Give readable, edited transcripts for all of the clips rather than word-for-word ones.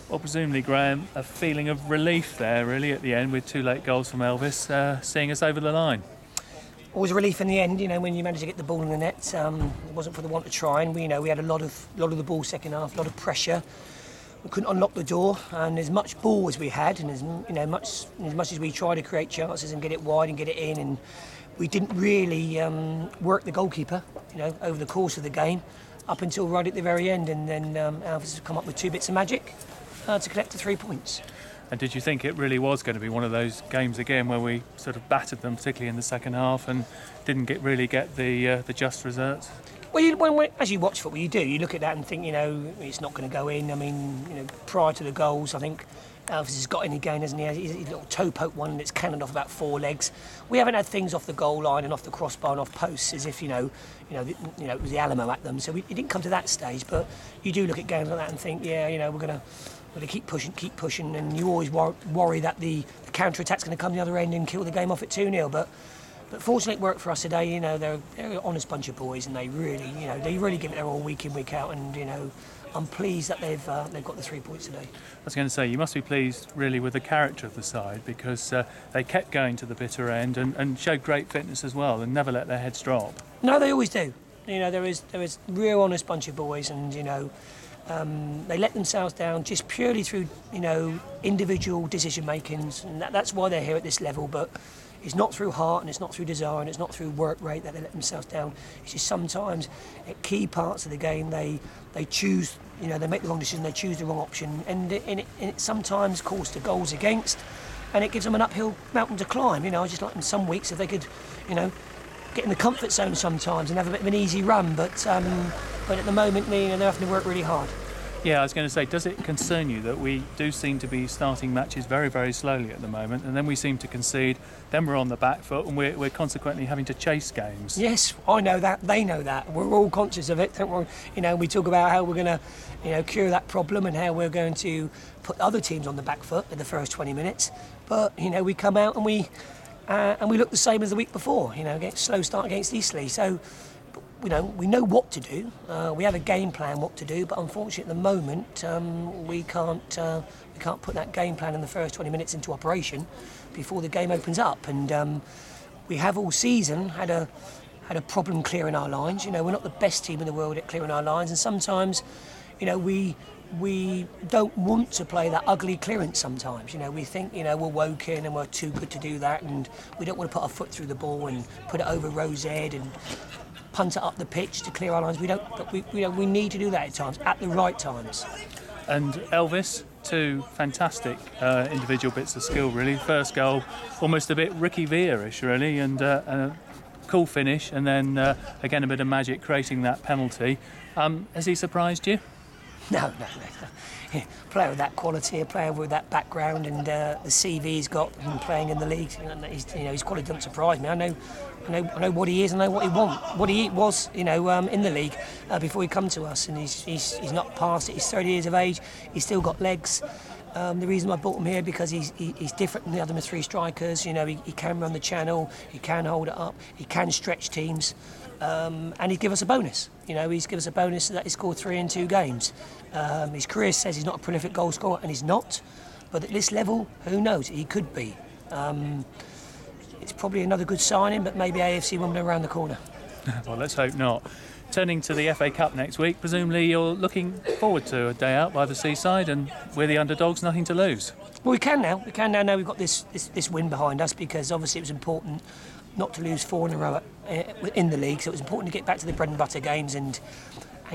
Well, presumably, Graham, a feeling of relief there, really, at the end, with 2 late goals from Elvis, seeing us over the line. Always a relief in the end, when you manage to get the ball in the net. It wasn't for the want of trying. We had a lot of the ball second half, a lot of pressure. We couldn't unlock the door, and as much ball as we had, and as much as we tried to create chances and get it wide and get it in, and we didn't really work the goalkeeper, over the course of the game, up until right at the very end, and then Elvis has come up with 2 bits of magic to collect the 3 points. And did you think it really was going to be one of those games again where we sort of battered them, particularly in the second half, and didn't really get the just results? Well, as you watch football, you look at that and think, it's not going to go in. I mean, prior to the goals, I think Elvis has got in again, hasn't he? He's a little toe poke one, and it's cannoned off about 4 legs. We haven't had things off the goal line and off the crossbar and off posts as if it was the Alamo at them. So it didn't come to that stage. But you do look at games like that and think, we're going to keep pushing, and you always worry that the counter attack's going to come the other end and kill the game off at 2-0. But fortunately, it worked for us today. They're an honest bunch of boys, and they really give it their all week in, week out. And I'm pleased that they've got the 3 points today. I was going to say, you must be pleased really with the character of the side, because they kept going to the bitter end and showed great fitness as well, and never let their heads drop. No, they always do. There is a real honest bunch of boys, and they let themselves down just purely through individual decision makings, and that's why they're here at this level. But it's not through heart, and it's not through desire, and it's not through work rate that they let themselves down. It's just sometimes at key parts of the game they choose, they make the wrong decision, they choose the wrong option, and it sometimes calls to goals against, and it gives them an uphill mountain to climb. I just like them some weeks if they could, get in the comfort zone sometimes and have a bit of an easy run, but at the moment, they're having to work really hard. Yeah, I was going to say, does it concern you that we do seem to be starting matches very, very slowly at the moment, and then we seem to concede, then we're on the back foot, and we're consequently having to chase games? Yes, I know that. They know that. We're all conscious of it. Don't we? We talk about how we're going to, cure that problem, and how we're going to put other teams on the back foot in the first 20 minutes. But we come out and we look the same as the week before. Get slow start against Eastleigh. So. We know what to do. We have a game plan what to do, but unfortunately at the moment we can't put that game plan in the first 20 minutes into operation before the game opens up. And we have all season had a problem clearing our lines. We're not the best team in the world at clearing our lines, and sometimes we don't want to play that ugly clearance sometimes. We think, we're Woking and we're too good to do that, and we don't want to put our foot through the ball and put it over Rose Head and punt it up the pitch to clear our lines. We don't, but we need to do that at times, at the right times. And Elvis, 2 fantastic individual bits of skill, really. First goal, almost a bit Ricky Villa-ish, really, and a cool finish, and then again a bit of magic creating that penalty. Has he surprised you? No. A player of that quality, a player with that background, and the CV he's got from playing in the league, his quality doesn't surprise me. I know what he is, I know what he was, in the league before he come to us, and he's not past it. He's 30 years of age. He's still got legs. The reason I brought him here because he's different than the other 3 strikers. He can run the channel, he can hold it up, he can stretch teams, and he'd give us a bonus. He's given us a bonus that he scored 3 in 2 games. His career says he's not a prolific goal scorer, and he's not. But at this level, who knows? He could be. It's probably another good signing, but maybe AFC women around the corner. Well, let's hope not. Turning to the FA Cup next week, presumably you're looking forward to a day out by the seaside, and we're the underdogs, nothing to lose. Well, we can now. Now we've got this win behind us, because obviously it was important not to lose 4 in a row in the league. So it was important to get back to the bread and butter games and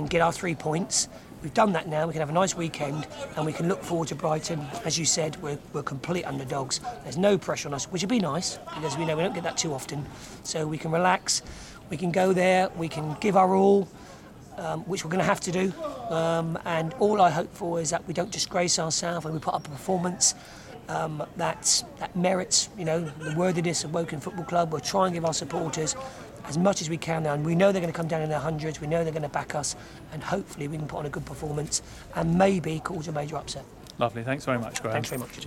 get our 3 points. We've done that now. We can have a nice weekend, and we can look forward to Brighton. As you said, we're complete underdogs. There's no pressure on us, which would be nice, because we know we don't get that too often. So we can relax, we can go there, we can give our all, which we're going to have to do. And all I hope for is that we don't disgrace ourselves and we put up a performance that merits, the worthiness of Woking Football Club. We'll try and give our supporters as much as we can now, and we know they're going to come down in their hundreds. We know they're going to back us, and hopefully we can put on a good performance and maybe cause a major upset. Lovely, thanks very much, Graham. Thanks very much.